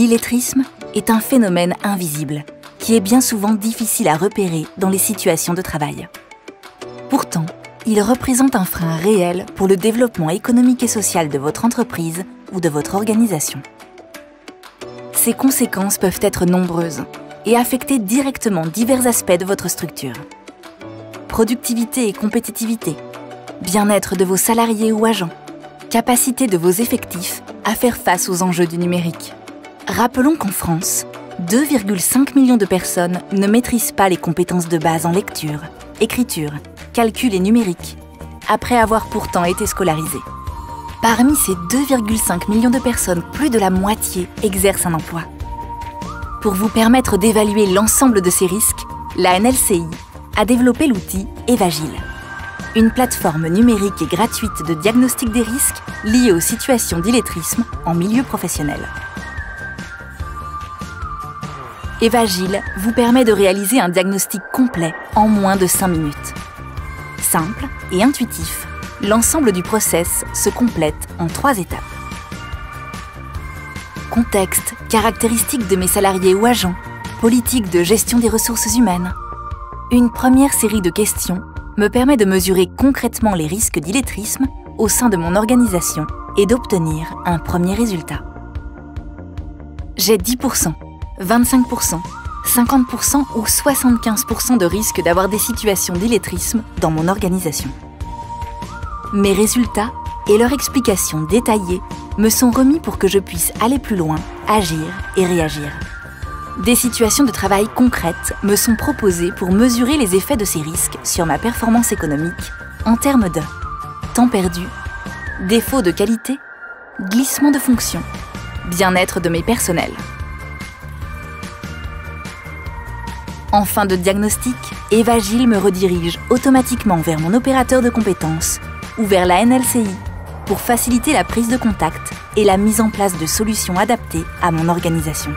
L'illettrisme est un phénomène invisible qui est bien souvent difficile à repérer dans les situations de travail. Pourtant, il représente un frein réel pour le développement économique et social de votre entreprise ou de votre organisation. Ses conséquences peuvent être nombreuses et affecter directement divers aspects de votre structure. Productivité et compétitivité, bien-être de vos salariés ou agents, capacité de vos effectifs à faire face aux enjeux du numérique. Rappelons qu'en France, 2,5 millions de personnes ne maîtrisent pas les compétences de base en lecture, écriture, calcul et numérique, après avoir pourtant été scolarisées. Parmi ces 2,5 millions de personnes, plus de la moitié exercent un emploi. Pour vous permettre d'évaluer l'ensemble de ces risques, la NLCI a développé l'outil Evagil, une plateforme numérique et gratuite de diagnostic des risques liés aux situations d'illettrisme en milieu professionnel. Evagil vous permet de réaliser un diagnostic complet en moins de 5 minutes. Simple et intuitif, l'ensemble du process se complète en 3 étapes. Contexte, caractéristiques de mes salariés ou agents, politique de gestion des ressources humaines. Une première série de questions me permet de mesurer concrètement les risques d'illettrisme au sein de mon organisation et d'obtenir un premier résultat. J'ai 10%, 25%, 50% ou 75% de risque d'avoir des situations d'illettrisme dans mon organisation. Mes résultats et leur explication détaillée me sont remis pour que je puisse aller plus loin, agir et réagir. Des situations de travail concrètes me sont proposées pour mesurer les effets de ces risques sur ma performance économique en termes de temps perdu, défaut de qualité, glissement de fonction, bien-être de mes personnels. En fin de diagnostic, Evagil me redirige automatiquement vers mon opérateur de compétences ou vers la NLCI pour faciliter la prise de contact et la mise en place de solutions adaptées à mon organisation.